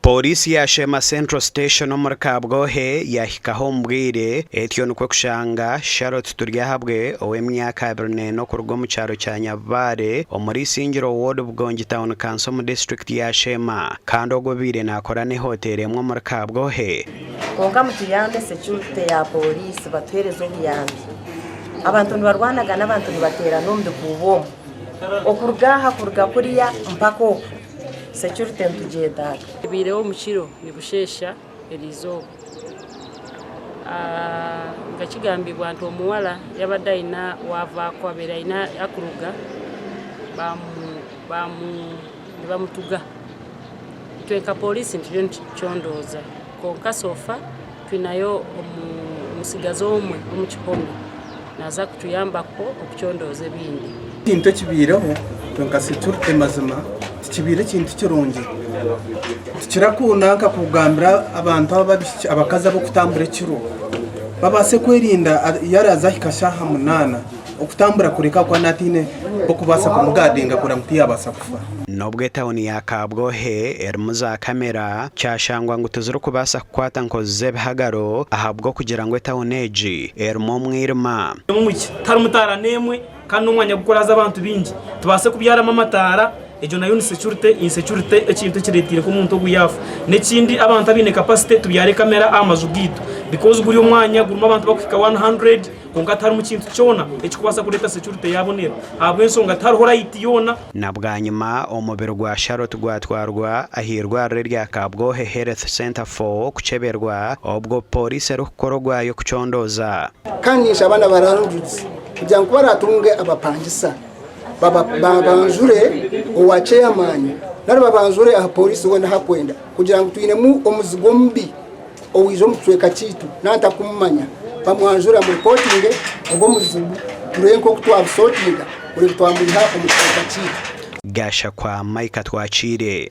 Polisi ya Shema Central Station omuri Kabgohe yahikaho mbwire etyo nukwo kushanga Charlotte Turyahabwe ow'emyaka 24 okuruga omu kyaro kya Nyabare omuri Singiro Ward Bugongi Town Council mu district ya Shema kandi ogobire nakora ne hotel emwe omuri Kabgohe konka mutuyambe security ya polisi batwereza obuyambi abantu nibarwanaga n'abantu nibatera n'omundi kubomo okurugaha kuruga kuriya mpako security ntujeda bireho mukiro ni bushesha erizo ngakigambibwa nti omuwala yabadaina wava kwabera ina akuruga bamutuga tweka polisi ntiyo ntikyondoza konka sofa twinayo omusigazo omwe omukikondo naza kutuyambako okukyondoza ebindi kintu kibireho tonka security mazima kibire kintu kirungi kirakunda kugambira abantu abakazi abo kutambura kiro babase kwerinda yaraza hikashaha munana okutambura kureka kwa natine okubasa kumugadinga kura mutiyabasa kufa nobwe town ya Kabgohe erimuza kamera cyashangwa ngo tuzuru kubasa kukwata nkoze bihagaro ahabwo kugira ngo town age erimo mwirima tarumutara nemwe kandi umwanya gukoraza abantu bingi tubase kubyara amatara ejo nayo ni insecurity ekintu kiretire ku muntu guyafu n'ekindi abantu abine capacity tubyare kamera amazu gitu because guri umwanya guruma abantu bakufika 100 konga tari mu kintu cyona ekikubasa kureta security yabonera habwe nsonga tari right yona nabwanyuma omubiro gwa Charlotte gwatwarwa ahirwa rya Kabgohe Health Center for kuceberwa obwo police rukorogwa yo kucondoza kanisha abana bararungutse kugira ngo baratunge abapangisa babanjure owa chairman nari babanjure aha polisi wona hakwenda kugira ngo tuyinemu omuzigo mbi owizo mutweka kitu nanta kumanya bamwanjura mu reporting ubwo muzigo turenko kutwa sortinga uri twambuha omutweka kitu gasha kwa Mike Twachire.